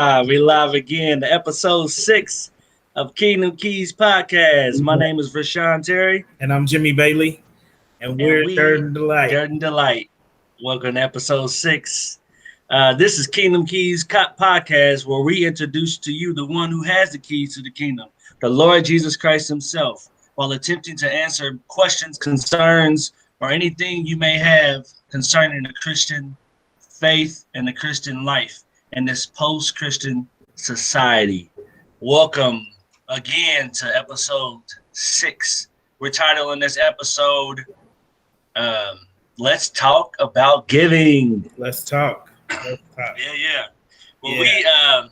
We live again, episode 6 of Kingdom Keys podcast. My name is Vershon Terry. And I'm Jimmy Bailey. And we're Durden Delight. Durden Delight. Welcome to episode 6. This is Kingdom Keys podcast, where we introduce to you the one who has the keys to the kingdom, the Lord Jesus Christ himself, while attempting to answer questions, concerns, or anything you may have concerning the Christian faith and the Christian life in this post-Christian society. Welcome again to episode 6. We're titling this episode, Let's Talk About Giving. Let's talk. Yeah. Well,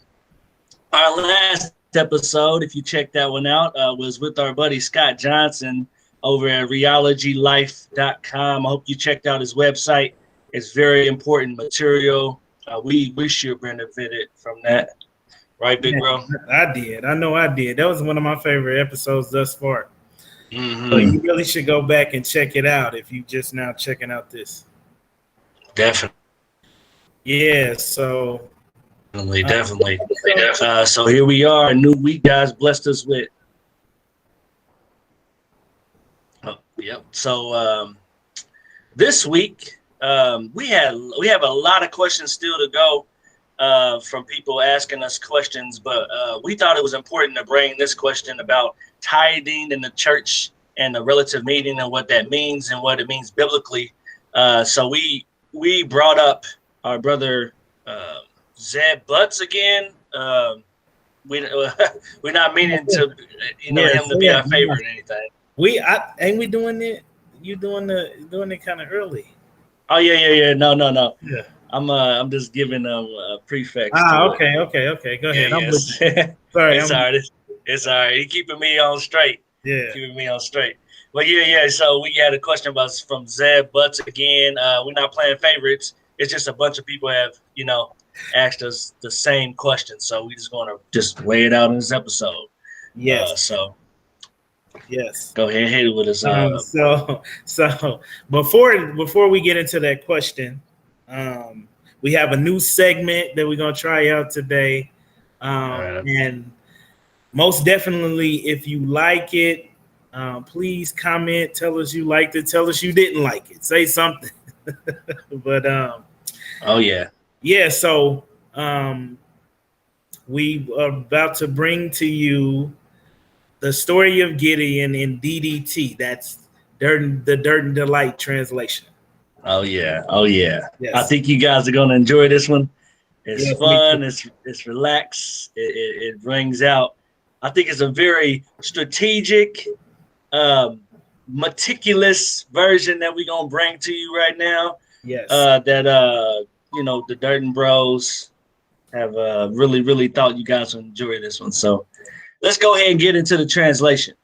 our last episode, if you check that one out, was with our buddy Scott Johnson over at realitylife.com. I hope you checked out his website. It's very important material. We sure benefited from that. Right, big bro? I did. I know I did. That was one of my favorite episodes thus far. Mm-hmm. So you really should go back and check it out if you just now checking out this. Definitely. Yeah, so. Definitely. So here we are. A new week, guys. Blessed us with. Oh, yep. So this week, we have a lot of questions still to go from people asking us questions, but we thought it was important to bring this question about tithing in the church and the relative meaning and what that means and what it means biblically. So we brought up our brother Zebb Butts again. We're not meaning to him to be our favorite or anything. Ain't we doing it? You doing it kind of early. Oh yeah. No. Yeah. I'm just giving them a prefix. Okay. Go ahead. Sorry. It's all right. He's keeping me on straight. Yeah. Keeping me on straight. But yeah. So we had a question from Zebb Butts again. We're not playing favorites. It's just a bunch of people have, asked us the same question. So we just going to just lay it out in this episode. Yes. Yes. Go ahead, hit it with us. So before we get into that question, we have a new segment that we're gonna try out today. And most definitely, if you like it, please comment, tell us you liked it, tell us you didn't like it, say something. But so we are about to bring to you the story of Gideon in DDT. That's the Durden Delight translation. Oh yeah. Yes. I think you guys are going to enjoy this one. It's fun. It's relaxed. It brings out. I think it's a very strategic, meticulous version that we're going to bring to you right now. Yes. The Durden Bros have really, really thought you guys would enjoy this one. So let's go ahead and get into the translation.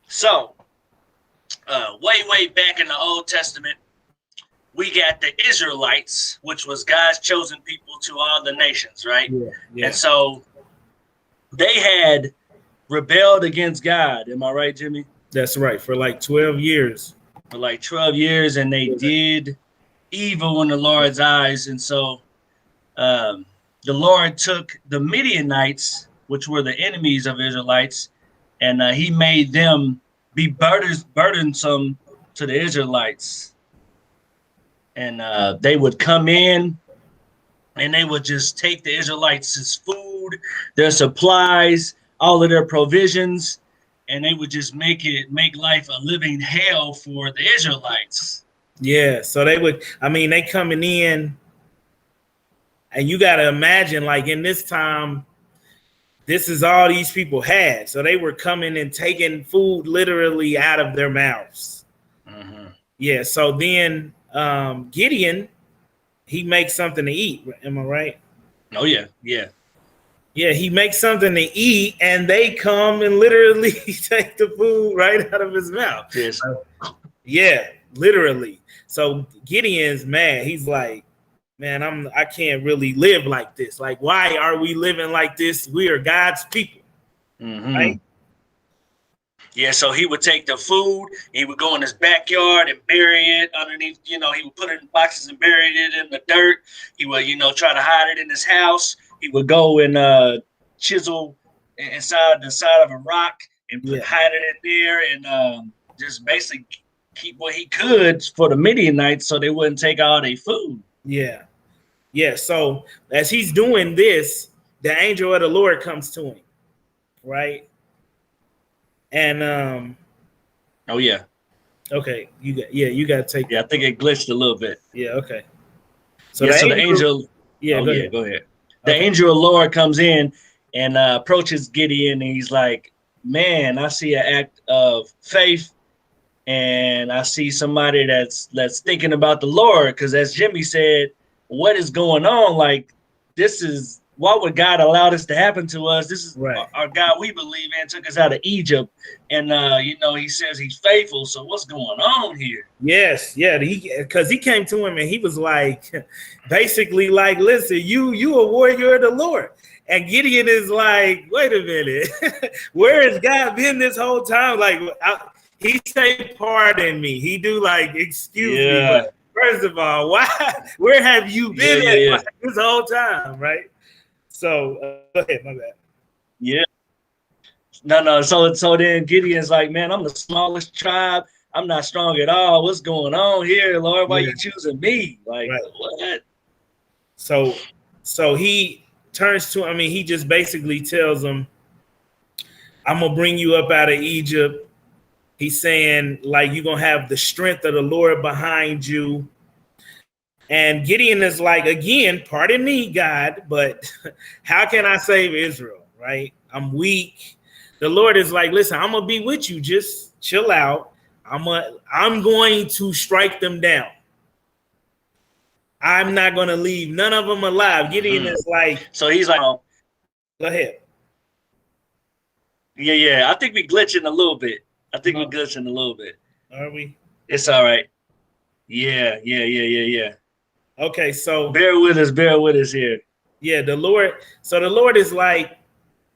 So, way back in the Old Testament, we got the Israelites, which was God's chosen people to all the nations, right? Yeah. And so they had rebelled against God. Am I right, Jimmy? That's right. For like 12 years. And they did evil in the Lord's eyes. And so the Lord took the Midianites, which were the enemies of Israelites, and he made them be burdensome to the Israelites. And they would come in and they would just take the Israelites' food, their supplies, all of their provisions, and they would just make life a living hell for the Israelites. Yeah, so they coming in, and you got to imagine, like, in this time, this is all these people had. So they were coming and taking food literally out of their mouths. Mm-hmm. Yeah, so then Gideon, he makes something to eat. Am I right? Oh, yeah. Yeah, he makes something to eat, and they come and literally take the food right out of his mouth. Yes. Yeah, literally. So Gideon's mad. He's like, man, I can't really live like this. Like, why are we living like this? We are God's people. Mm-hmm. Right? Yeah, so he would take the food, he would go in his backyard and bury it underneath, he would put it in boxes and bury it in the dirt. He would, try to hide it in his house. He would go and chisel inside the side of a rock and Yeah. hide it in there and just basically keep what he could for the Midianites so they wouldn't take all their food. Yeah. Yeah. So as he's doing this, the angel of the Lord comes to him, right? And oh yeah. Okay, you got to take. Yeah, I think it glitched a little bit. Yeah, okay. So the angel. Yeah, oh go yeah, ahead. go ahead. The angel of the Lord comes in and approaches Gideon, and he's like, "Man, I see an act of faith, and I see somebody that's thinking about the Lord." Because as Jimmy said, what is going on? Like, this is, why would God allow this to happen to us? This is right. our God we believe in, took us out of Egypt, and he says he's faithful. So what's going on here? Yes, yeah, because he came to him and he was like, basically like, listen, you a warrior of the Lord. And Gideon is like, wait a minute, where has God been this whole time? Like, he say, pardon me. He do like, excuse me. But first of all, where have you been at this whole time, right? So go ahead, my bad. Yeah. No. So then Gideon's like, man, I'm the smallest tribe. I'm not strong at all. What's going on here, Lord? Why you choosing me? Like, what? So he turns to, he just basically tells him, I'm going to bring you up out of Egypt. He's saying, like, you're going to have the strength of the Lord behind you. And Gideon is like, again, pardon me, God, but how can I save Israel, right? I'm weak. The Lord is like, listen, I'm going to be with you. Just chill out. I'm going to strike them down. I'm not going to leave none of them alive. Gideon is like. So he's like, go ahead. Yeah. I think we glitching a little bit. Are we? It's all right. Yeah. Okay, so bear with us here. Yeah, the Lord. So the Lord is like,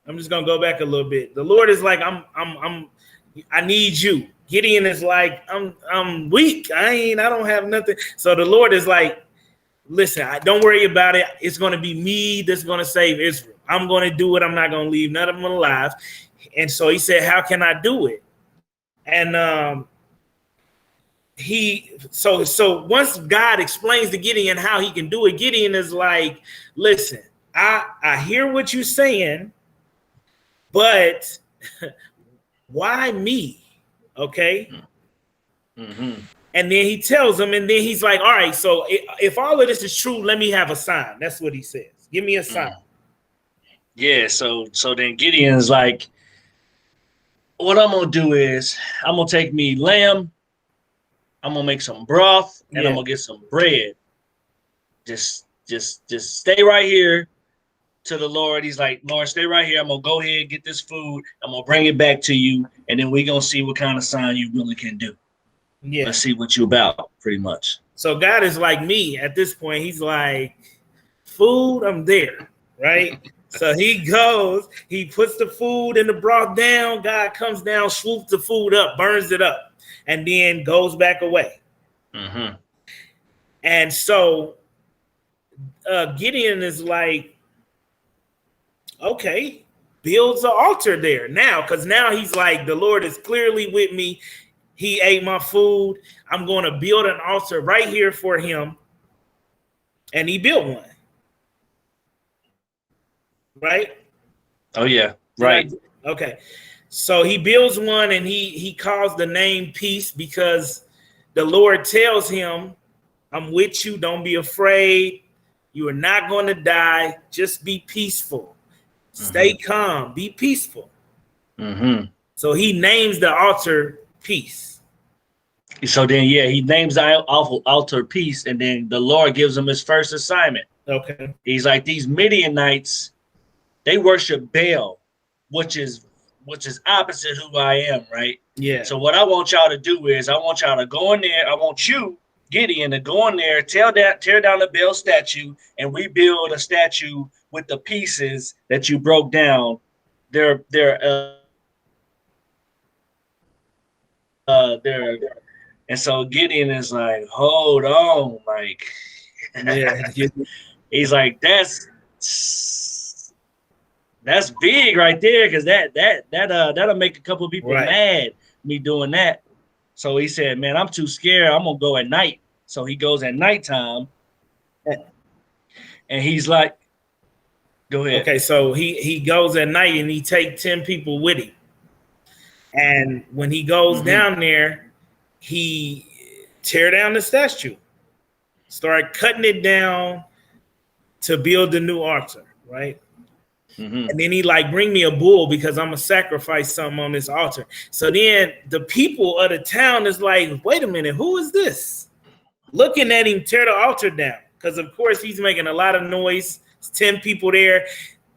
I'm just gonna go back a little bit. The Lord is like, I need you. Gideon is like, I'm weak. I don't have nothing. So the Lord is like, listen, don't worry about it. It's gonna be me that's gonna save Israel. I'm gonna do it. I'm not gonna leave none of them alive. And so he said, how can I do it? And so once God explains to Gideon how he can do it, Gideon is like, listen, I hear what you're saying, but why me? Okay. Mm-hmm. And then he tells him, and then he's like, all right, so if all of this is true, let me have a sign. That's what he says. Give me a sign. Yeah, so then Gideon's like, what I'm gonna do is I'm gonna take me lamb, I'm gonna make some broth, and I'm gonna get some bread. Just stay right here to the Lord. He's like, Lord, stay right here. I'm gonna go ahead and get this food. I'm gonna bring it back to you, and then we're gonna see what kind of sign you really can do. Yeah. Let's see what you about, pretty much. So God is like me at this point. He's like, food, I'm there, right? So he goes, he puts the food and the broth down. God comes down, swoops the food up, burns it up, and then goes back away. Mm-hmm. And so Gideon is like, okay, builds an altar there now, because now he's like, the Lord is clearly with me. He ate my food. I'm going to build an altar right here for him. And he built one. Right? Oh, yeah. Right. Okay. So he builds one, and he calls the name Peace, because the Lord tells him, I'm with you. Don't be afraid. You are not going to die. Just be peaceful. Stay calm. Be peaceful. Mm-hmm. So he names the altar Peace. So then, he names the altar Peace, and then the Lord gives him his first assignment. Okay. He's like, these Midianites, they worship Baal, which is opposite who I am, right? Yeah. So what I want y'all to do is I want y'all to go in there. I want you, Gideon, to go in there, tear down the Baal statue, and rebuild a statue with the pieces that you broke down. They're there. And so Gideon is like, hold on, like, Yeah. he's like, that's big right there, because that'll make a couple of people Right. mad, me doing that. So he said, man, I'm too scared. I'm gonna go at night. So he goes at nighttime, and he's like, go ahead. Okay, so he goes at night and he take 10 people with him. And when he goes down there, he tear down the statue, start cutting it down to build the new altar, right? And then he like, bring me a bull because I'm gonna sacrifice something on this altar. So then the people of the town is like, wait a minute, who is this? Looking at him tear the altar down, because of course he's making a lot of noise. It's 10 people there.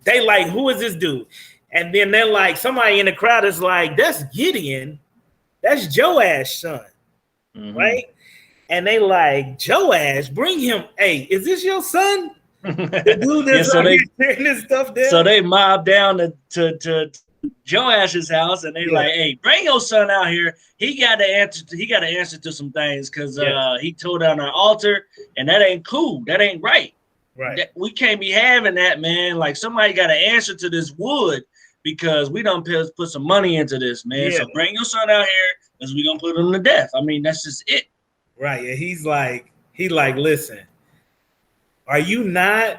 They like, who is this dude? And then they're like, somebody in the crowd is like, that's Gideon. That's Joash's son, right? And they like, Joash, bring him. Hey, is this your son? The dude that's tearing this stuff down. So they mob down to Joash's house, and they like, hey, bring your son out here. He got to answer to some things, because he tore down our altar, and that ain't cool. That ain't right. Right. We can't be having that, man. Like, somebody got to answer to this wood, because we don't put some money into this, man. So bring your son out here, because we gonna put him to death. I mean, that's just it. Right. And he's like, listen, are you going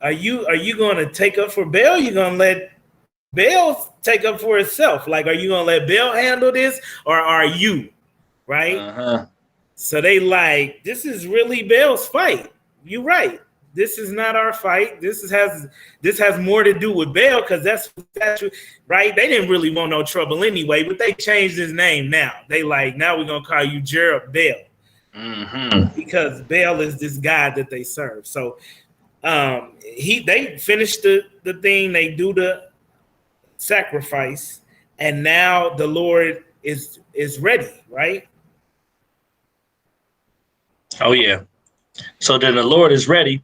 to take up for Baal? You're going to let Baal take up for itself? Like, are you going to let Baal handle this, or are you? Right. So they like, this is really Baal's fight. You're right. This is not our fight. This has more to do with Baal, because that's right. They didn't really want no trouble anyway, but they changed his name now. They like, now we're gonna call you Jerub Baal, because Baal is this god that they serve. So they finish the thing. They do the sacrifice, and now the Lord is ready, right? Oh yeah. So then the Lord is ready.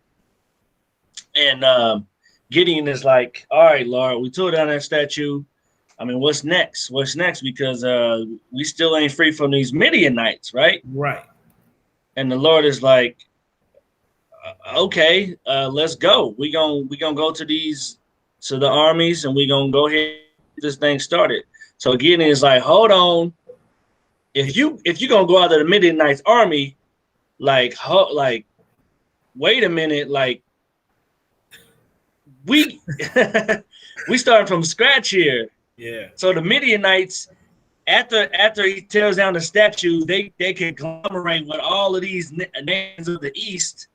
And Gideon is like, all right, Lord, we tore down that statue. I mean, what's next? What's next? Because we still ain't free from these Midianites, right? Right. And the Lord is like, okay, let's go. We gonna go to the armies, and we gonna go ahead and get this thing started. So Gideon is like, hold on. If you gonna go out to the Midianites army, like wait a minute, like, we started from scratch here. Yeah. So the Midianites, after he tears down the statue, they can conglomerate with all of these nations of the east,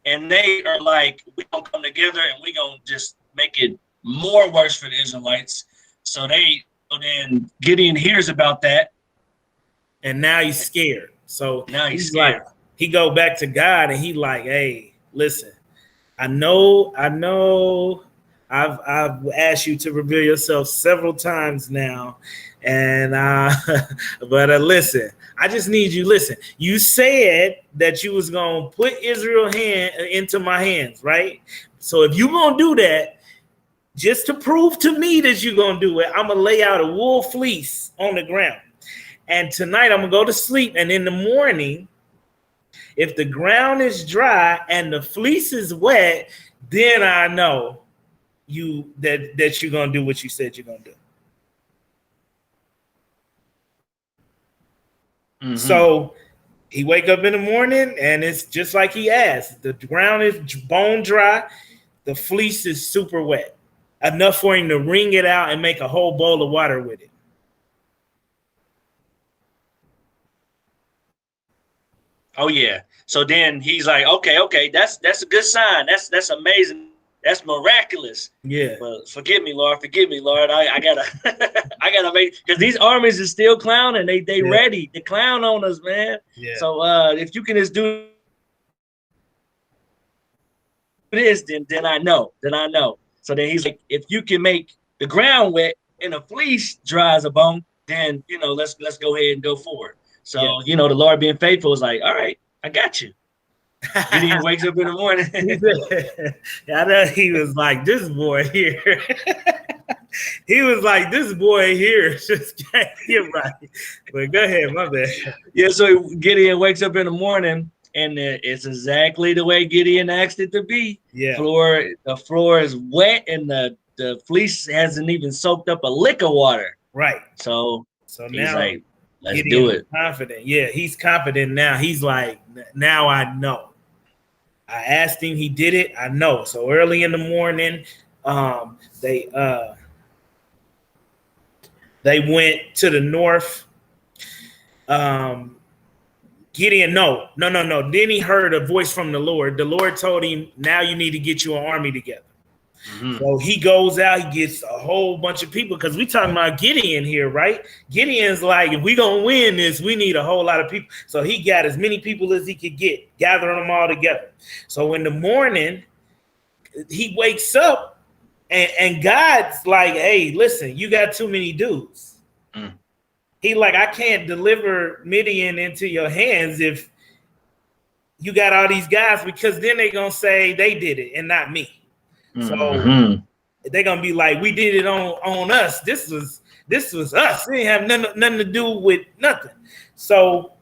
and they are like, we gonna come together and we gonna just make it more worse for the Israelites. So then Gideon hears about that, and now he's scared. So now he's scared. Like, he go back to God, and he like, hey, listen, I know I've asked you to reveal yourself several times now, and but listen, I just need you. Listen, you said that you was gonna put Israel into my hands, right? So if you gonna do that, just to prove to me that you're gonna do it, I'm gonna lay out a wool fleece on the ground, and tonight I'm gonna go to sleep, and in the morning, if the ground is dry and the fleece is wet, then I know that you're gonna do what you said you're gonna do. So he wake up in the morning, and it's just like he asked. The ground is bone dry, the fleece is super wet, enough for him to wring it out and make a whole bowl of water with it. Oh yeah. So then he's like, okay, that's a good sign. That's amazing. That's miraculous. Yeah. But forgive me, Lord. I gotta make, because these armies is still clowning. They ready to clown on us, man. Yeah. So if you can just do this, then I know. So then he's like, if you can make the ground wet and the fleece dry as a bone, then let's go ahead and go forward. So the Lord being faithful is like, all right, I got you. Gideon wakes up in the morning. I know he was like, this boy here. He was like, this boy here just can't get right. But go ahead, my bad. Yeah, so Gideon wakes up in the morning, and it's exactly the way Gideon asked it to be. Yeah. The floor is wet, and the fleece hasn't even soaked up a lick of water. Right. So he's now like, let's Gideon do it. Confident. Yeah, he's confident now. He's like, now I know. I asked him, he did it. I know. So early in the morning, they went to the north. Gideon, no. Then he heard a voice from the Lord. The Lord told him, now you need to get you an army together. Mm-hmm. So he goes out, he gets a whole bunch of people, because we talking about Gideon here, right? Gideon's like, if we gonna win this, we need a whole lot of people. So he got as many people as he could get, gathering them all together. So in the morning, he wakes up, and God's like, hey, listen, you got too many dudes. Mm. He like, I can't deliver Midian into your hands if you got all these guys, because then they're gonna say they did it and not me. So they're gonna be like, we did it on us. This was us. It didn't have nothing to do with nothing. So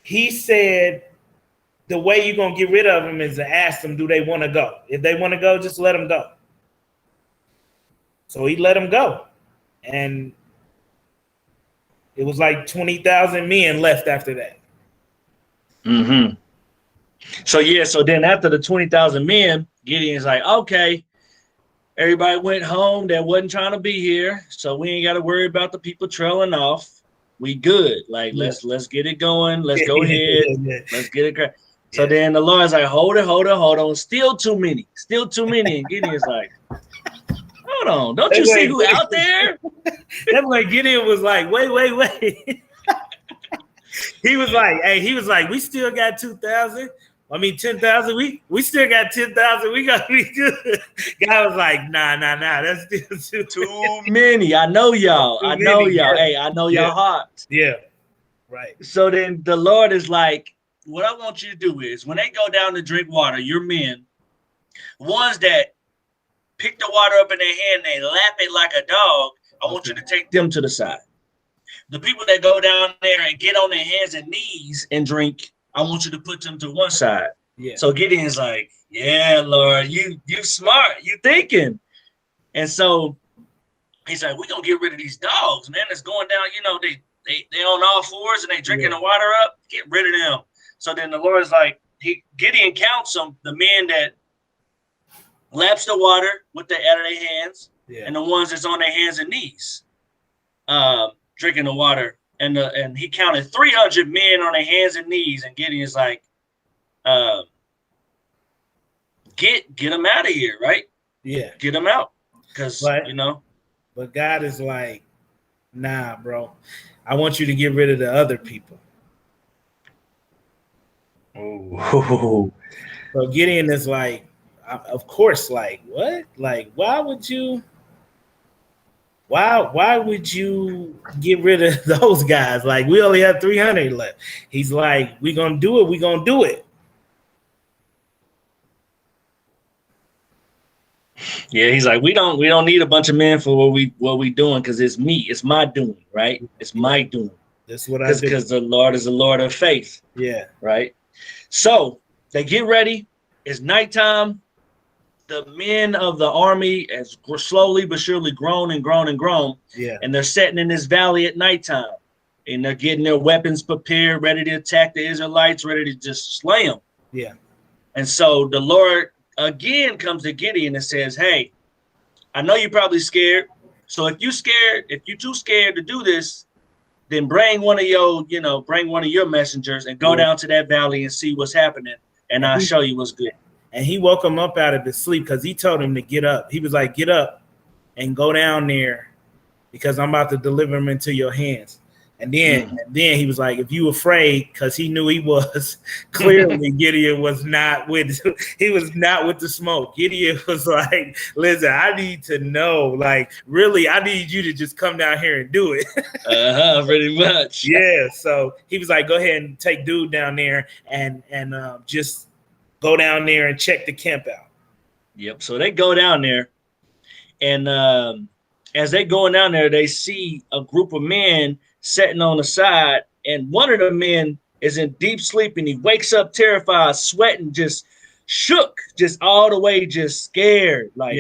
he said, the way you're gonna get rid of them is to ask them, do they want to go? If they want to go, just let them go. So he let them go, and it was like 20,000 men left after that. Mm-hmm. So then after the 20,000 men, Gideon's like, okay, everybody went home that wasn't trying to be here, so we ain't got to worry about the people trailing off. We good. Like, let's get it going. Let's go ahead. Let's get it. So then the Lord's like, hold on. Still too many. And Gideon's like, hold on. Don't you see who out there? That's like Gideon was like, wait. He was like, we still got 2,000. 10,000. We still got 10,000. We gotta be good. Guy was like, nah. That's still too many. I know y'all. Hey, I know y'all heart. Yeah, right. So then the Lord is like, what I want you to do is, when they go down to drink water, your men, ones that pick the water up in their hand, they lap it like a dog. I want you to take them to the side. The people that go down there and get on their hands and knees and drink, I want you to put them to one side. Yeah. So Gideon's like, yeah, Lord, you smart, you thinking. And so he's like, we're gonna get rid of these dogs, man. It's going down, they on all fours and they drinking the water up. Get rid of them. So then the Lord's like, Gideon counts them, the men that laps the water with the out of their hands, and the ones that's on their hands and knees, drinking the water. And he counted 300 men on their hands and knees, and Gideon's like, get them out of here, right? Yeah, get them out, because But God is like, nah, bro, I want you to get rid of the other people. Oh, so Gideon is like, of course, like what? Like, why would you get rid of those guys? Like, we only have 300 left. He's like, we're gonna do it. Yeah, he's like, we don't need a bunch of men for what we doing, because it's me, it's my doing, right? It's my doing. That's what I do. Because the Lord is the Lord of faith. Yeah. Right. So they get ready. It's nighttime. The men of the army has slowly but surely grown. Yeah. And they're sitting in this valley at nighttime, and they're getting their weapons prepared, ready to attack the Israelites, ready to just slay them. Yeah. And so the Lord again comes to Gideon and says, hey, I know you're probably scared. So if you're too scared to do this, then bring one of your messengers and go down to that valley and see what's happening. And I'll show you what's good. And he woke him up out of his sleep, because he told him to get up. He was like, get up and go down there, because I'm about to deliver him into your hands. And then he was like, if you afraid, because he knew he was clearly Gideon was not with the smoke. Gideon was like, listen, I need to know, like, really, I need you to just come down here and do it. Pretty much. Yeah. So he was like, go ahead and take dude down there and just go down there and check the camp out. Yep. So they go down there, And as they going down there, they see a group of men sitting on the side, and one of the men is in deep sleep, and he wakes up terrified, sweating, just shook, just all the way, just scared, like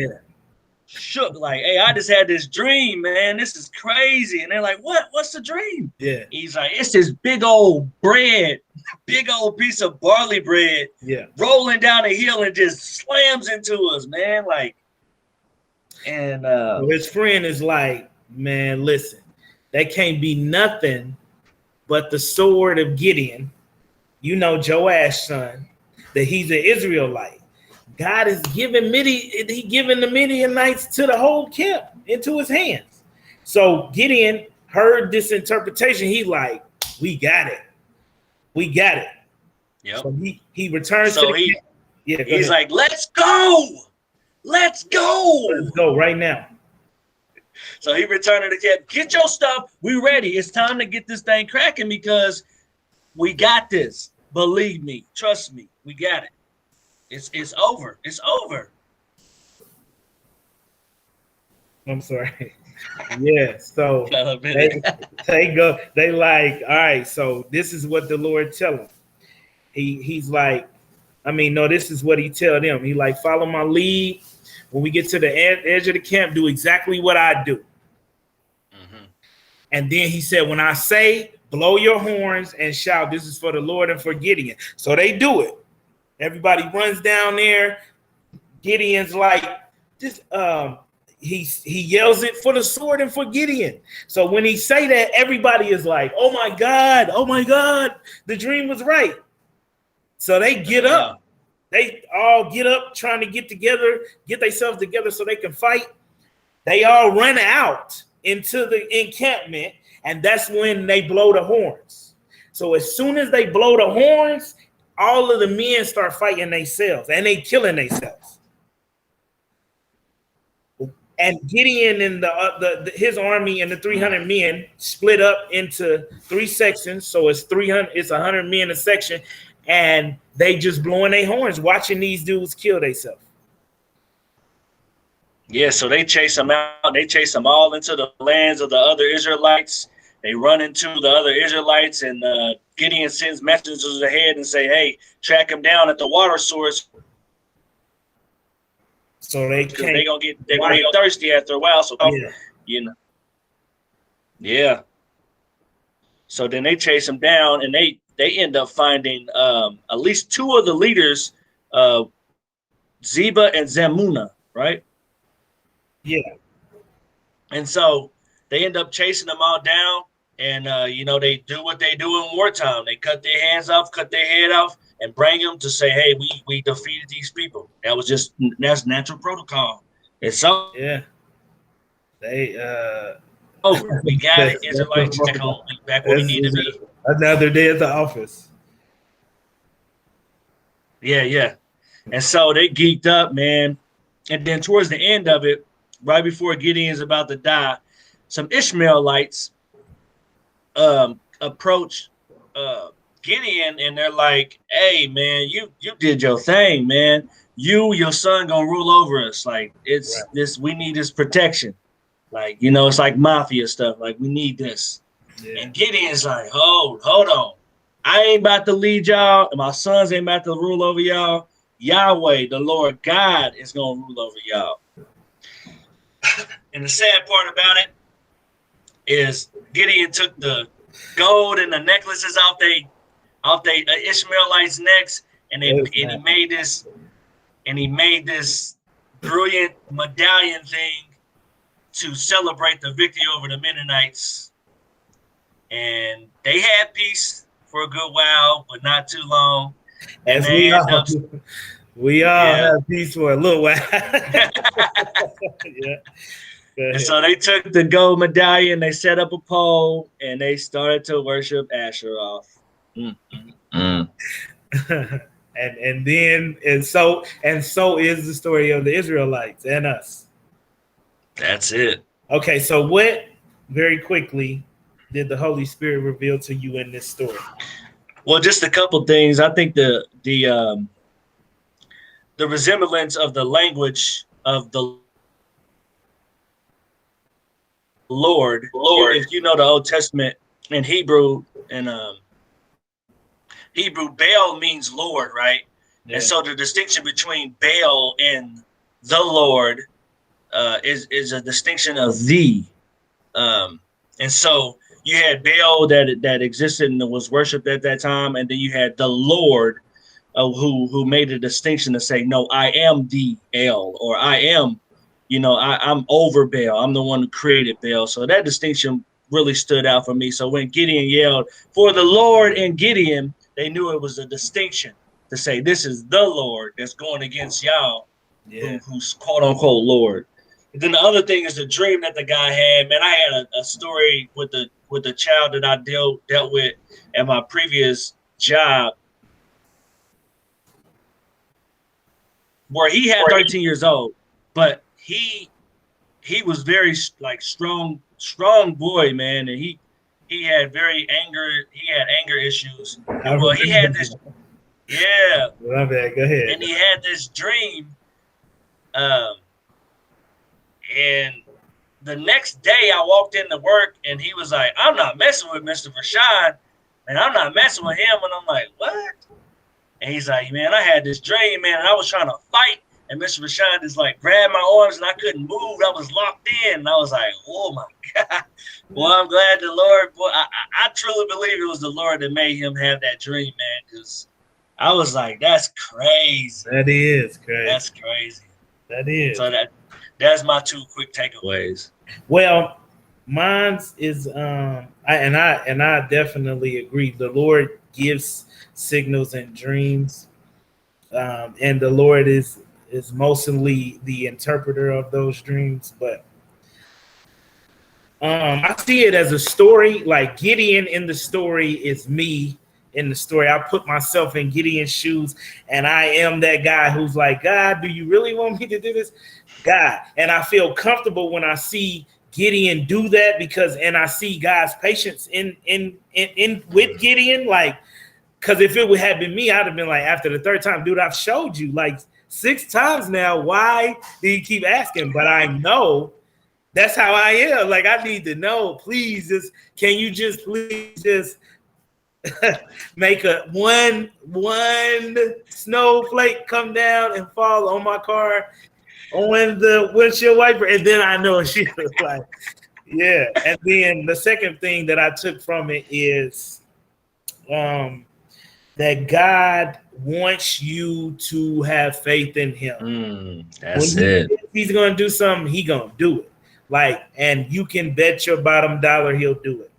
shook, like, hey, I just had this dream, man. This is crazy. And they're like, what? What's the dream? Yeah. He's like, it's this big old bread, big old piece of barley bread, rolling down a hill and just slams into us, man. Like, and his friend is like, man, listen, that can't be nothing but the sword of Gideon. You know, Joash's son, that he's an Israelite. God is giving the Midianites to the whole camp into his hands. So Gideon heard this interpretation. He like, we got it. We got it. Yep. So he returns to the camp. Yeah, he's like, let's go. Let's go. Let's go right now. So he returned to the camp. Get your stuff. We ready. It's time to get this thing cracking because we got this. Believe me. Trust me. We got it. It's over. It's over. I'm sorry. Yeah. So they go. They like, all right. So this is what the Lord tell him. He's like, I mean, no, this is what he tell them. He like, follow my lead. When we get to the edge of the camp, do exactly what I do. Mm-hmm. And then he said, when I say, blow your horns and shout, this is for the Lord and for Gideon. So they do it. Everybody runs down there. Gideon's like, this. He yells it for the sword and for Gideon. So when he say that, everybody is like, oh my God, the dream was right. So they get up. They all get up trying to get themselves together so they can fight. They all run out into the encampment, and that's when they blow the horns. So as soon as they blow the horns, all of the men start fighting themselves, and they killing themselves. And Gideon and his army and the 300 men split up into 3 sections. So it's 100 men a section, and they just blowing their horns, watching these dudes kill themselves. Yeah, so they chase them out. They chase them all into the lands of the other Israelites. They run into the other Israelites, and Gideon sends messengers ahead and say, hey, track them down at the water source. So they're gonna get thirsty after a while. So yeah. So then they chase them down, and they end up finding at least 2 of the leaders, Zeba and Zalmunna, right? Yeah. And so they end up chasing them all down, and they do what they do in wartime. They cut their hands off, cut their head off, and bring them to say, hey, we defeated these people. That's natural protocol. It's so they over. We got it. Israelites back where we need to be. Another day at the office. Yeah. And so they geeked up, man. And then towards the end of it, right before Gideon's about to die, some Ishmaelites approach Gideon, and they're like, hey, man, you did your thing, man. Your son gonna rule over us. Like, it's this, we need this protection. Like, it's like mafia stuff. Like, we need this. Yeah. And Gideon's like, hold on. I ain't about to lead y'all, and my sons ain't about to rule over y'all. Yahweh, the Lord God, is gonna rule over y'all. And the sad part about it is Gideon took the gold and the necklaces off they Ishmaelites' necks, and he made this brilliant medallion thing to celebrate the victory over the Mennonites. And they had peace for a good while, but not too long. As we all have peace for a little while. Yeah. And so they took the gold medallion, they set up a pole, and they started to worship Asheroth. And so is the story of the Israelites and us. That's it. Okay, so what very quickly did the Holy Spirit reveal to you in this story? Well, just a couple things. I think the resemblance of the language of the Lord. If you know the Old Testament in Hebrew, and Hebrew, Baal means Lord, right? Yeah. And so the distinction between Baal and the Lord is a distinction of thee. And so you had Baal that existed and was worshipped at that time, and then you had the Lord who made a distinction to say, no, I am the El, or I am, I'm over Baal. I'm the one who created Baal. So that distinction really stood out for me. So when Gideon yelled for the Lord and Gideon, they knew it was a distinction to say, this is the Lord that's going against y'all, who's quote unquote Lord. And then the other thing is the dream that the guy had. Man, I had a story with the child that I dealt with at my previous job, where he had 13 years old, but he was very like strong boy, man, and he had anger issues. And well, he had this, yeah. My bad. Go ahead. And he had this dream, and the next day I walked into work and he was like, I'm not messing with Mr. Vershon, and I'm not messing with him. And I'm like, what? And he's like, man, I had this dream, man, and I was trying to fight. And Mr. Vershon just like grabbed my arms and I couldn't move. I was locked in. And I was like, oh my God. Well, I'm glad the Lord, boy, I truly believe it was the Lord that made him have that dream, man. Because I was like, that's crazy. That is crazy. That's crazy. That is. So that's my two quick takeaways. Well, mine's is I definitely agree. The Lord gives signals and dreams, and the Lord is mostly the interpreter of those dreams. But I see it as a story. Like Gideon in the story is me in the story. I put myself in Gideon's shoes, and I am that guy who's like, God, do you really want me to do this? God. And I feel comfortable when I see Gideon do that, and I see God's patience in with Gideon. Like, because if it would have been me, I'd have been like, after the third time, dude, I've showed you like 6 times now. Why do you keep asking? But I know that's how I am. Like, I need to know. Please, can you please just make a one snowflake come down and fall on my car on the windshield wiper, and then I know she was like, yeah. And then the second thing that I took from it is that God wants you to have faith in him. That's it. He's gonna do something, he gonna do it. Like, and you can bet your bottom dollar he'll do it.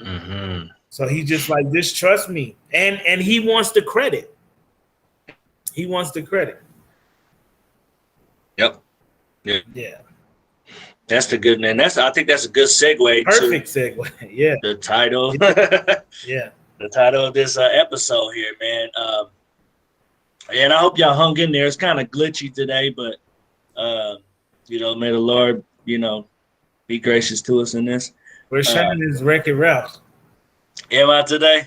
Mm-hmm. So he's just like, just trust me. And he wants the credit. He wants the credit. Yep. Yeah. That's the good, man. I think that's a good segue. Perfect segue. Yeah. The title. Yeah. The title of this episode here, man. And I hope y'all hung in there. It's kind of glitchy today, but may the Lord, be gracious to us in this. We're shining his record Ralph. Am I today?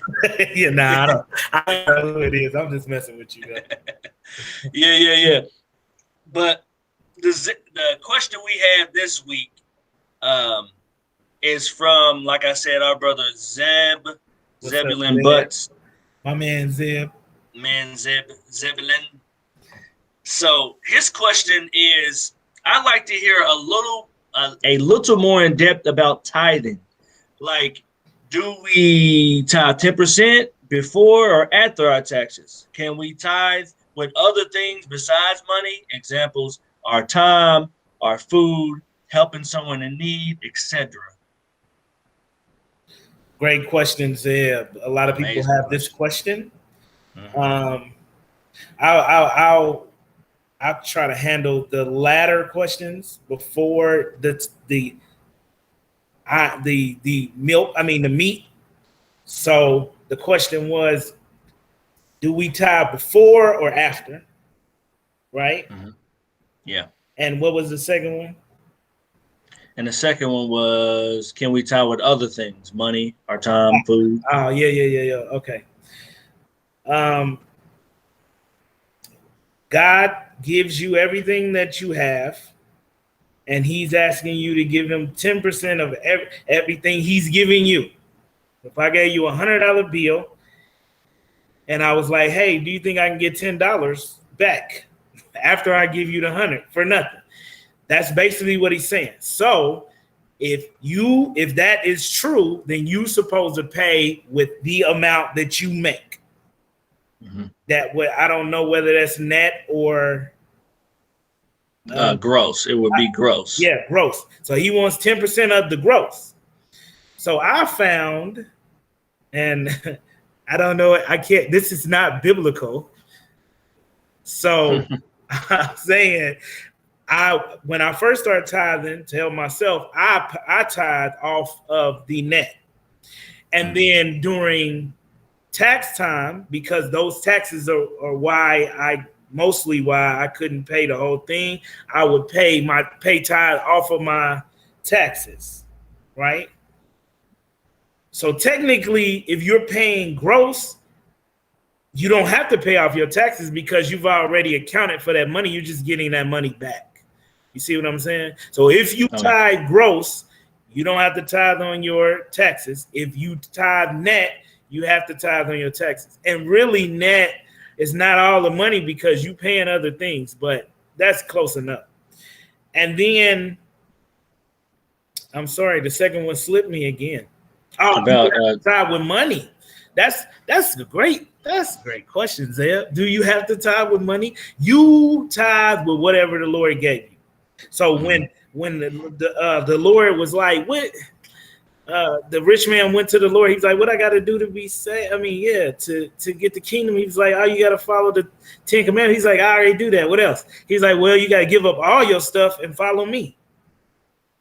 Yeah, nah, I don't know who it is. I'm just messing with you. Yeah. But the question we have this week is from, like I said, our brother Zebb Butts. My man Zebb. Zebulon. So his question is, I'd like to hear a little more in depth about tithing. Like, do we tithe 10% before or after our taxes? Can we tithe with other things besides money? Examples: our time, our food, helping someone in need, etc. Great question, Zebb. A lot of people have this question. Mm-hmm. I'll try to handle the latter questions before the meat. So the question was, do we tithe before or after? Right? Mm-hmm. Yeah. And what was the second one? And the second one was, can we tithe with other things? Money, our time, food. Oh, yeah. Okay. God gives you everything that you have, and he's asking you to give him 10% of everything he's giving you. If I gave you $100 bill and I was like, hey, do you think I can get $10 back after I give you the 100 for nothing? That's basically what he's saying. So if that is true, then you're supposed to pay with the amount that you make. Mm-hmm. That way, I don't know whether that's net or gross. It would be gross. Yeah, gross. So he wants 10% of the gross. So I found, and I don't know, I can't, this is not biblical. So I'm saying, when I first started tithing, tell myself, I tithe off of the net. And then during tax time, because those taxes are mostly why I couldn't pay the whole thing, I would pay tithe off of my taxes, right? So technically, if you're paying gross, you don't have to pay off your taxes because you've already accounted for that money. You're just getting that money back. You see what I'm saying? So if you tithe gross, you don't have to tithe on your taxes. If you tithe net, you have to tithe on your taxes. And really, net is not all the money because you're paying other things, but that's close enough. And then, I'm sorry, the second one slipped me again. Oh, about tithe with money. That's a great question, Zebb. Do you have to tithe with money? You tithe with whatever the Lord gave you. So when the Lord was like, what? The rich man went to the Lord. He's like, what I got to do to be saved? I mean, yeah, to get the kingdom. He was like, oh, you got to follow the 10 commandments. He's like, I already do that. What else? He's like, well, you got to give up all your stuff and follow me.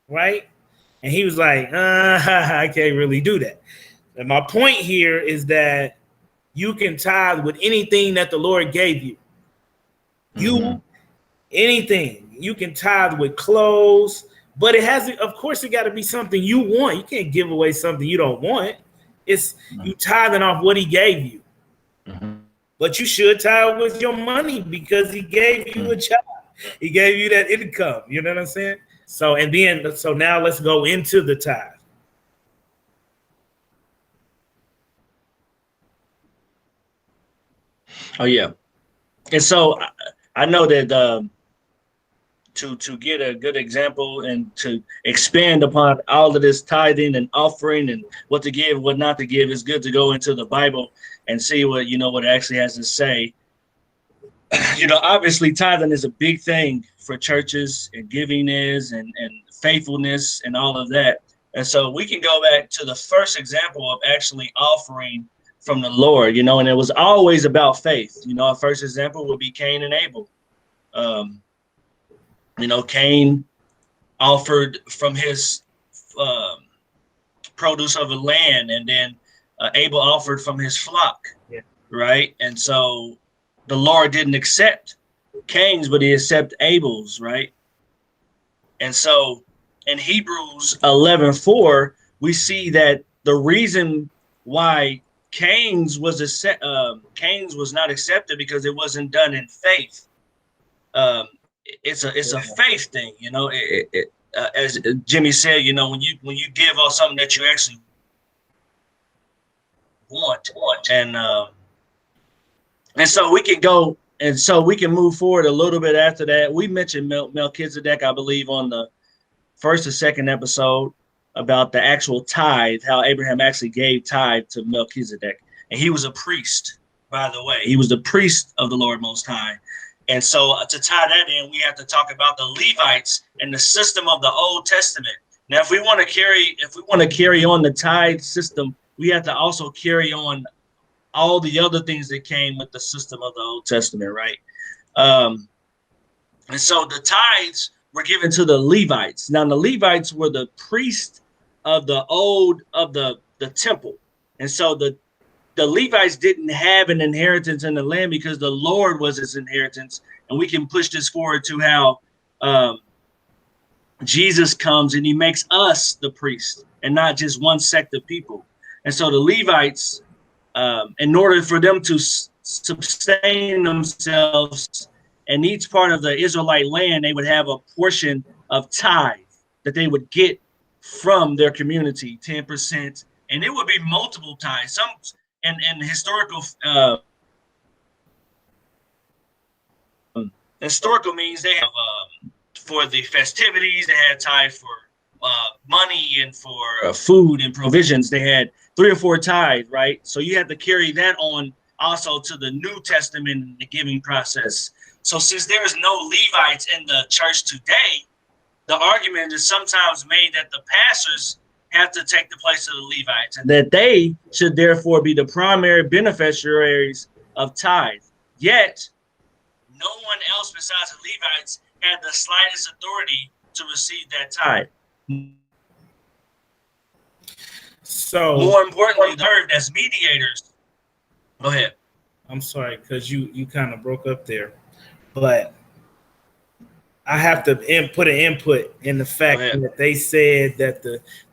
Right? And he was like, I can't really do that. And my point here is that you can tithe with anything that the Lord gave you. Anything. You can tithe with clothes. But it has, of course, it got to be something you want. You can't give away something you don't want. It's you tithing off what he gave you. But you should tithe with your money because he gave you a job. He gave you that income. You know what I'm saying? So now let's go into the tithe. Oh yeah, and so I know that. To get a good example and to expand upon all of this tithing and offering and what to give, what not to give, it's good to go into the Bible and see what it actually has to say. Obviously tithing is a big thing for churches, and giving is, and faithfulness and all of that. And so we can go back to the first example of actually offering from the Lord, and it was always about faith. Our first example would be Cain and Abel. Cain offered from his produce of a land, and then Abel offered from his flock, right? And so the Lord didn't accept Cain's, but he accepted Abel's, right? And so in Hebrews 11:4, we see that the reason why Cain's was not accepted because it wasn't done in faith. It's a faith thing, as Jimmy said, when you give off something that you actually want, and so we can go, and so we can move forward a little bit after that. We mentioned Melchizedek, I believe, on the first or second episode about the actual tithe, how Abraham actually gave tithe to Melchizedek, and he was a priest, by the way. He was the priest of the Lord Most High. And so to tie that in, we have to talk about the Levites and the system of the Old Testament. Now, if we want to carry on the tithe system, we have to also carry on all the other things that came with the system of the Old Testament, right? And so the tithes were given to the Levites. Now, the Levites were the priests of the temple. And so the Levites didn't have an inheritance in the land because the Lord was his inheritance. And we can push this forward to how Jesus comes and he makes us the priest and not just one sect of people. And so the Levites, in order for them to sustain themselves in each part of the Israelite land, they would have a portion of tithe that they would get from their community, 10%, and it would be multiple tithes. Some and historical means they have for the festivities, they had tithe for money and for food and provisions. They had 3 or 4 tithe, right? So you had to carry that on also to the New Testament and the giving process. So since there is no Levites in the church today, the argument is sometimes made that the pastors have to take the place of the Levites and that they should therefore be the primary beneficiaries of tithe. Yet, no one else besides the Levites had the slightest authority to receive that tithe. So, more importantly, they served as mediators. Go ahead. I'm sorry, because you kind of broke up there, but I have to put an input in the fact that they said that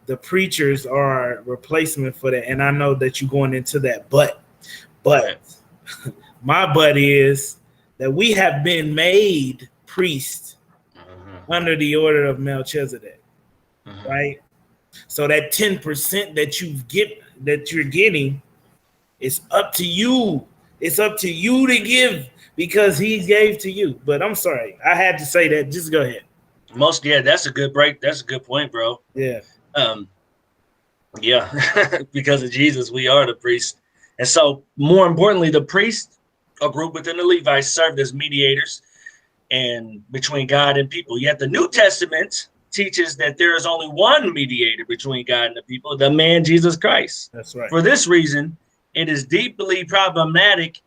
the preachers are a replacement for that, and I know that you're going into that, but my but is that we have been made priests under the order of Melchizedek, right? So that 10% that you're getting, it's up to you. It's up to you to give because he gave to you. But I'm sorry, I had to say that. Just go ahead. That's a good break. That's a good point, bro. Yeah. Because of Jesus, we are the priest. And so more importantly, the priests, a group within the Levites, served as mediators and between God and people. Yet the New Testament teaches that there is only one mediator between God and the people, the man Jesus Christ. That's right. For this reason, it is deeply problematic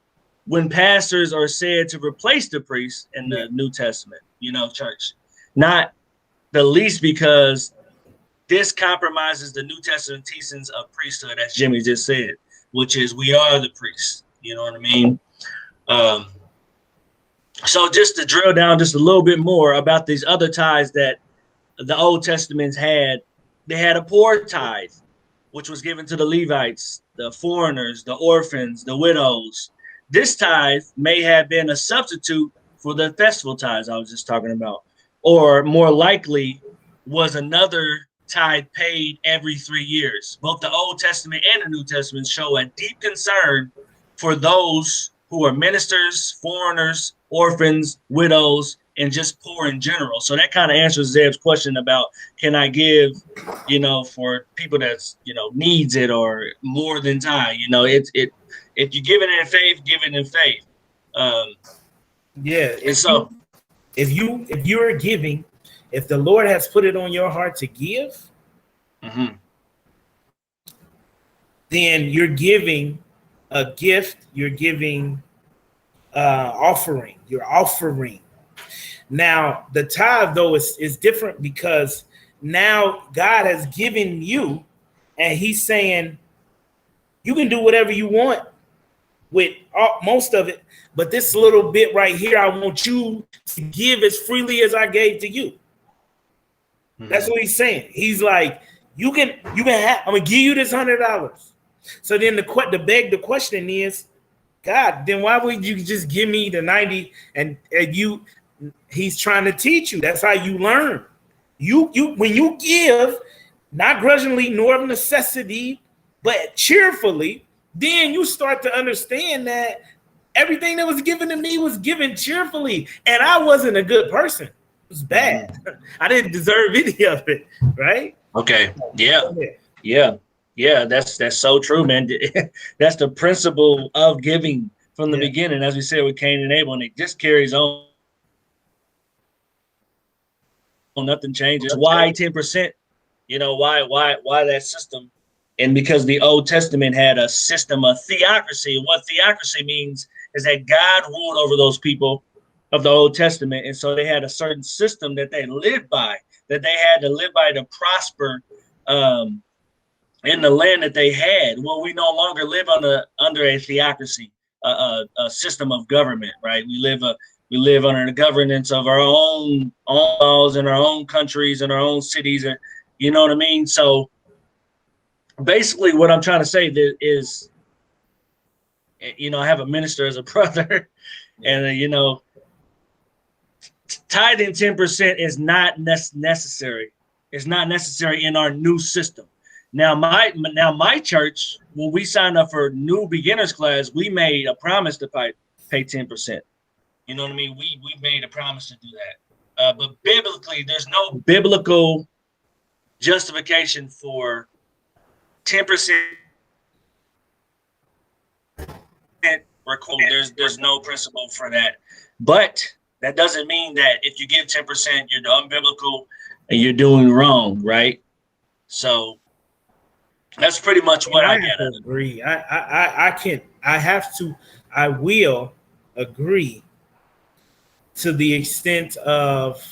when pastors are said to replace the priest in the New Testament, church. Not the least because this compromises the New Testament teachings of priesthood, as Jimmy just said, which is we are the priests. You know what I mean? So just to drill down just a little bit more about these other tithes that the Old Testament had, they had a poor tithe, which was given to the Levites, the foreigners, the orphans, the widows. This tithe may have been a substitute for the festival tithes I was just talking about, or more likely was another tithe paid every 3 years. Both the Old Testament and the New Testament show a deep concern for those who are ministers, foreigners, orphans, widows, and just poor in general. So that kind of answers Zebb's question about can I give, for people that's, needs it or more than tithe. If you give it in faith, give it in faith. If you're giving, if the Lord has put it on your heart to give, then you're giving a gift. You're giving offering. You're offering. Now, the tithe, though, is different because now God has given you, and he's saying you can do whatever you want with most of it, but this little bit right here, I want you to give as freely as I gave to you. That's what he's saying. He's like, you can have, I'm going to give you this $100. So then the question is, God, then why would you just give me the 90 and he's trying to teach you. That's how you learn. You when you give, not grudgingly nor of necessity, but cheerfully, then you start to understand that everything that was given to me was given cheerfully. And I wasn't a good person. It was bad. I didn't deserve any of it, right? Okay. Yeah. That's so true, man. That's the principle of giving from the beginning, as we said with Cain and Abel, and it just carries on. Nothing changes. Why 10%? Why that system? And because the Old Testament had a system of theocracy. And what theocracy means is that God ruled over those people of the Old Testament. And so they had a certain system that they lived by, that they had to live by to prosper in the land that they had. Well, we no longer live under a theocracy, a system of government, right? We live under the governance of our own laws in our own countries and our own cities. And you know what I mean? So basically what I'm trying to say is, I have a minister as a brother and, tithing 10% is not necessary. It's not necessary in our new system. Now my church, when we signed up for new beginners class, we made a promise to pay 10%. You know what I mean? We made a promise to do that. But biblically, there's no biblical justification for 10%. There's no principle for that. But that doesn't mean that if you give 10%, you're unbiblical and you're doing wrong, right? So that's pretty much what I get. Agree. I will agree to the extent of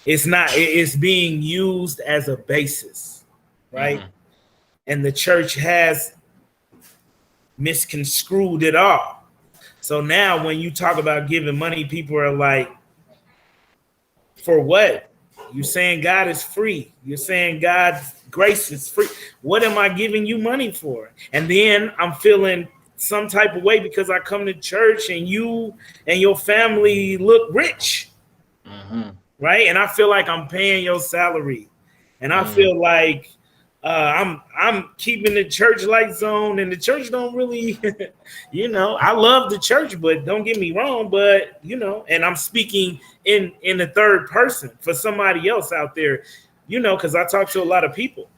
it's being used as a basis, right? Mm-hmm. And the church has misconstrued it all. So now when you talk about giving money, people are like, for what? You're saying God is free. You're saying God's grace is free. What am I giving you money for? And then I'm feeling some type of way because I come to church and you and your family look rich, mm-hmm. right? And I feel like I'm paying your salary. And I feel like I'm keeping the church lights on, and the church don't really, I love the church, but don't get me wrong, but and I'm speaking in the third person for somebody else out there, because I talk to a lot of people.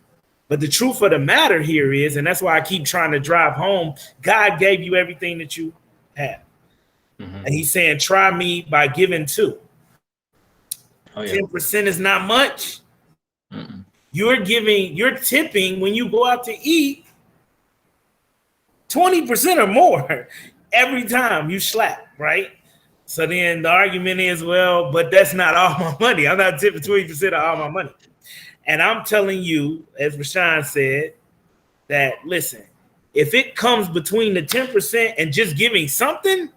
But the truth of the matter here is, and that's why I keep trying to drive home, God gave you everything that you have. Mm-hmm. And he's saying, try me by giving too. 10% is not much. Mm-mm. You're tipping when you go out to eat 20% or more every time you slap, right? So then the argument is, well, but that's not all my money. I'm not tipping 20% of all my money. And I'm telling you, as Vershon said, that listen, if it comes between the 10% and just giving something,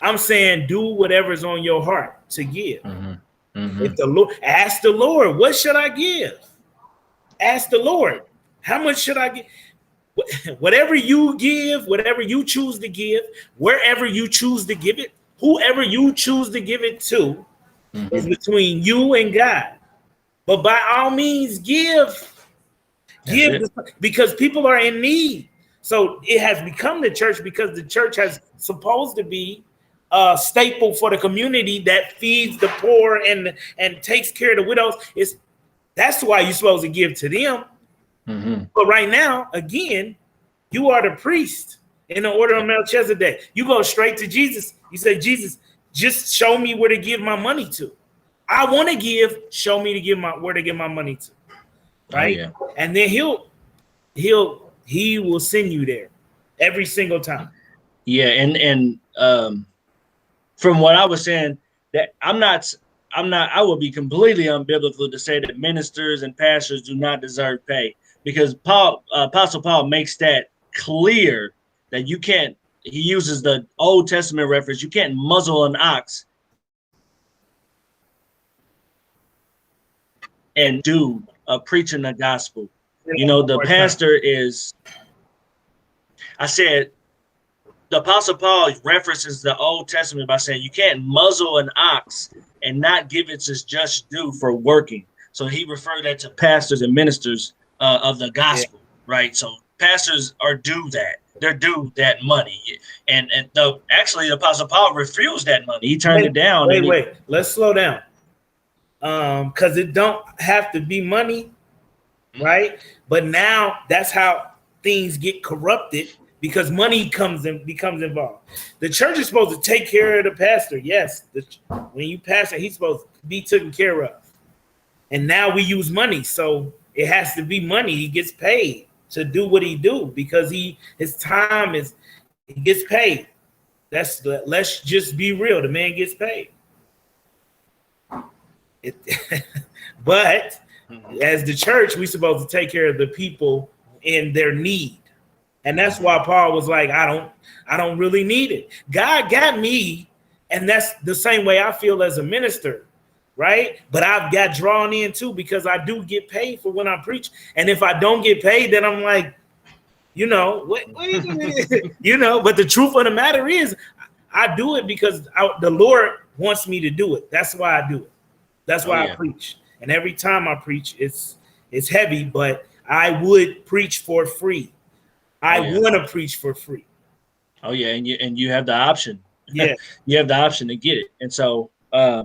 I'm saying do whatever's on your heart to give. Mm-hmm. Mm-hmm. If the Lord, ask the Lord, what should I give? Ask the Lord, how much should I give? Whatever you give, whatever you choose to give, wherever you choose to give it, whoever you choose to give it to, mm-hmm. is between you and God. But by all means, give because people are in need. So it has become the church because the church has supposed to be a staple for the community that feeds the poor and takes care of the widows. That's why you're supposed to give to them. Mm-hmm. But right now, again, you are the priest in the order of Melchizedek. You go straight to Jesus. You say, Jesus, just show me where to give my money to. I want to give. Show me where to give my money to. Right, and then he will send you there every single time. Yeah, and from what I was saying, that I would be completely unbiblical to say that ministers and pastors do not deserve pay, because Apostle Paul makes that clear that you can't. He uses the Old Testament reference. You can't muzzle an ox and do preaching the gospel. The pastor is. I said. The Apostle Paul references the Old Testament by saying you can't muzzle an ox and not give it its just due for working. So he referred that to pastors and ministers of the gospel, right? So pastors are due that. They're due that money. And actually, the Apostle Paul refused that money. He turned it down. Wait. Let's slow down. Because it don't have to be money, right? But now that's how things get corrupted. Because money becomes involved. The church is supposed to take care of the pastor. Yes, when you pastor, he's supposed to be taken care of. And now we use money, so it has to be money. He gets paid to do what he do because his time he gets paid. Let's just be real. The man gets paid. But as the church, we're supposed to take care of the people in their need. And that's why Paul was like, I don't really need it. God got me. And that's the same way I feel as a minister, right? But I've got drawn in too, because I do get paid for when I preach. And if I don't get paid, then I'm like, what but the truth of the matter is I do it because the Lord wants me to do it. That's why I do it. That's why I preach. And every time I preach, it's heavy, but I would preach for free. I want to preach for free. Oh yeah, and you have the option. Yeah, you have the option to get it. And so I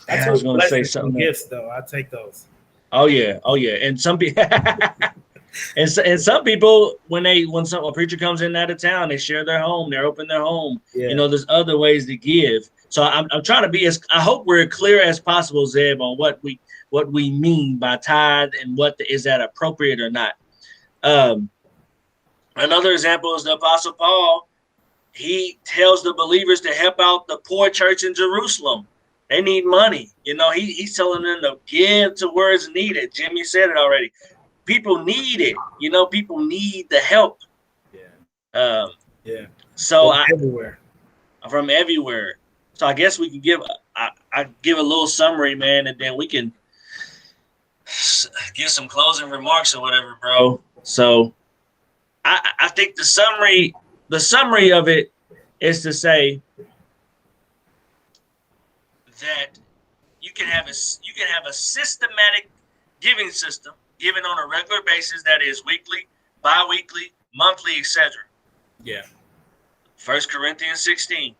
was going to say something. Gifts though, I take those. Oh yeah, and some people. And some people, when a preacher comes in out of town, they share their home, they open their home. Yeah. You know, there's other ways to give. So I'm trying to be I hope we're clear as possible, Zebb, on what we mean by tithe and is that appropriate or not. Another example is the Apostle Paul. He tells the believers to help out the poor church in Jerusalem. They need money. You know, he's telling them to give to where it's needed. Jimmy said it already. People need it. You know, people need the help. Yeah. So from everywhere. So I guess we can give I give a little summary, man, and then we can give some closing remarks or whatever, bro. So I think the summary of it is to say that you can have a systematic giving system, given on a regular basis, that is weekly, bi-weekly, monthly, etc. Yeah. 1 Corinthians 16.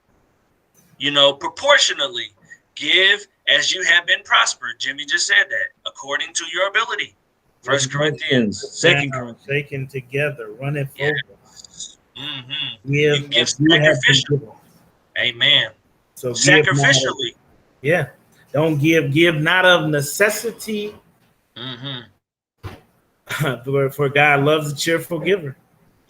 You know, proportionally give as you have been prospered. Jimmy just said that. According to your ability. 1 Corinthians, 2 Corinthians. Shaken together, running forward. Mm-hmm. Give, you give sacrificially. Amen. So sacrificially. Yeah. Don't give not of necessity. For God loves a cheerful giver.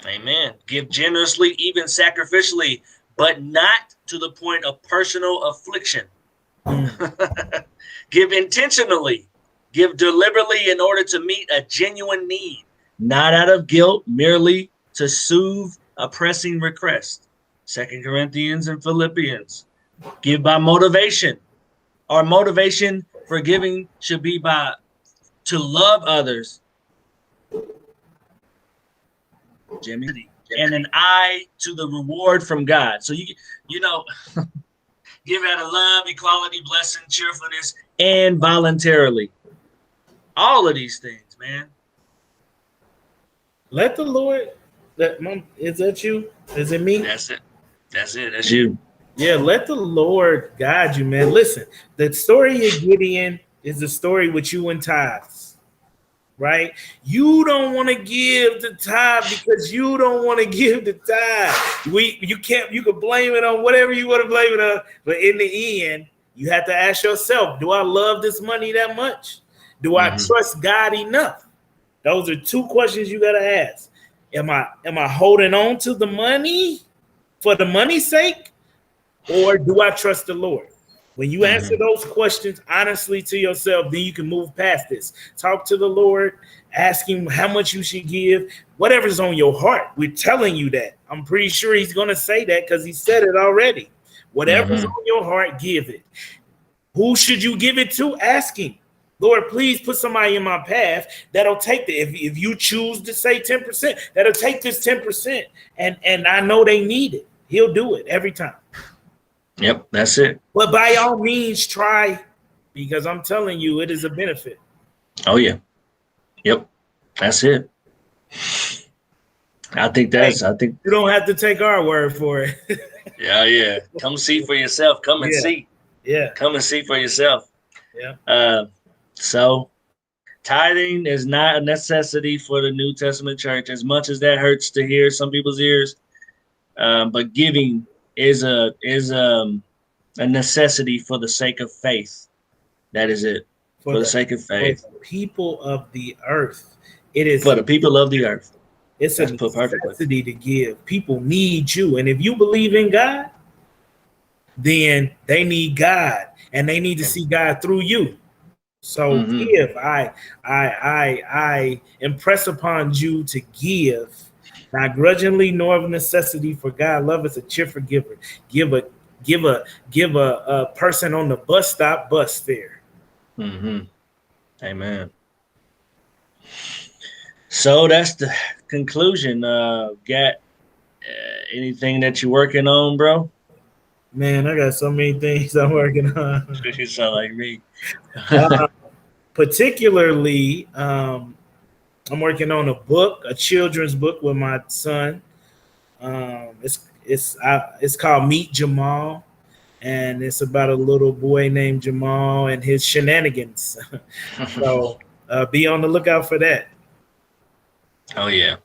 Amen. Give generously, even sacrificially, but not to the point of personal affliction. Give intentionally. Give deliberately in order to meet a genuine need, not out of guilt, merely to soothe a pressing request. 2 Corinthians and Philippians. Give by motivation. Our motivation for giving should be to love others, Jimmy, and an eye to the reward from God. So you know, give out of love, equality, blessing, cheerfulness, and voluntarily. All of these things, man. Let the Lord. Is that you? Is it me? That's it. That's you. Yeah, let the Lord guide you, man. Listen, the story of Gideon is the story with you and tithes, right? You don't want to give the tithe because you don't want to give the tithe. You can blame it on whatever you want to blame it on, but in the end, you have to ask yourself, do I love this money that much? Do I trust God enough? Those are two questions you got to ask. Am I holding on to the money for the money's sake? Or do I trust the Lord? When you answer those questions honestly to yourself, then you can move past this. Talk to the Lord, ask him how much you should give, whatever's on your heart. We're telling you that. I'm pretty sure he's going to say that because he said it already. Whatever's on your heart, give it. Who should you give it to? Ask him. Lord, please put somebody in my path that'll take if you choose to say 10%, that'll take this 10%. And I know they need it. He'll do it every time. Yep, that's it. But by all means, try, because I'm telling you, it is a benefit. Oh, yeah. Yep, that's it. I think you don't have to take our word for it. Yeah. Come see for yourself. Come and see. Yeah. Come and see for yourself. Yeah. So tithing is not a necessity for the New Testament church, as much as that hurts to hear some people's ears. But giving is a necessity for the sake of faith. That is it. For the sake of faith. For the people of the earth. It is for the people of the earth. It's a necessity to give. People need you. And if you believe in God, then they need God. And they need to see God through you. So give. I impress upon you to give. Not grudgingly, nor of necessity, for God loveth a cheerful giver. Give a person on the bus stop bus fare. Amen. So that's the conclusion. Got anything that you're working on, bro? Man, I got so many things I'm working on. You sound like me. Particularly, I'm working on a book, a children's book with my son. It's called Meet Jamal, and it's about a little boy named Jamal and his shenanigans. So be on the lookout for that. Oh yeah.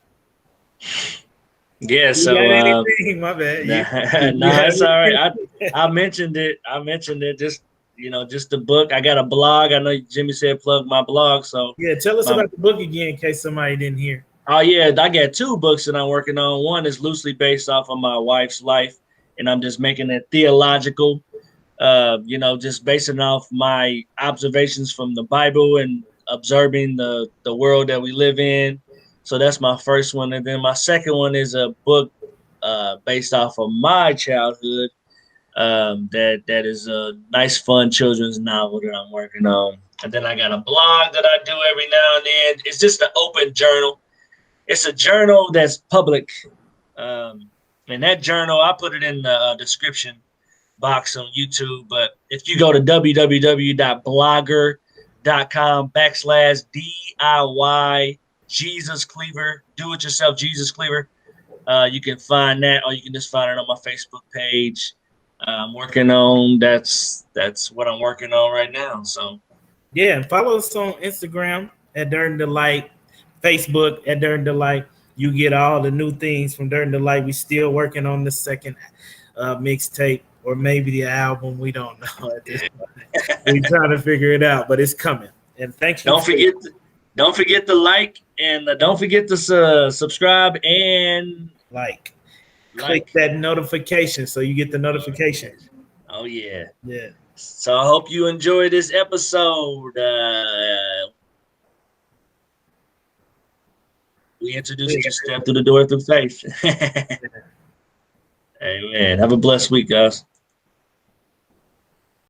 Yeah, You got so anything? My bad. nah, it's all right. I mentioned it. Just just the book. I got a blog. I know Jimmy said plug my blog. So Yeah, tell us my about the book again in case somebody didn't hear. oh yeah, I got two books that I'm working on. One is loosely based off of my wife's life, and I'm just making it theological. Just basing off my observations from the Bible and observing the world that we live in. So that's my first one, and then my second one is a book based off of my childhood. That is a nice, fun children's novel that I'm working on. And then I got a blog that I do every now and then. It's just an open journal. It's a journal that's public. And that journal, I put it in the description box on YouTube. But if you go to www.blogger.com/DIY Jesus Cleaver, do it yourself Jesus Cleaver, you can find that, or you can just find it on my Facebook page. I'm working on that's what I'm working on right now. So yeah, follow us on Instagram at Durden Delight, Facebook at Durden Delight. You get all the new things from Durden Delight. We still working on the second mixtape or maybe the album. We don't know at this point. We're trying to figure it out, but it's coming. And thank you. Don't forget to like, and don't forget to subscribe and click that notification so you get the notification. Oh yeah. Yeah. So I hope you enjoy this episode. We introduce you to step through the door through faith. Amen. Have a blessed week, guys.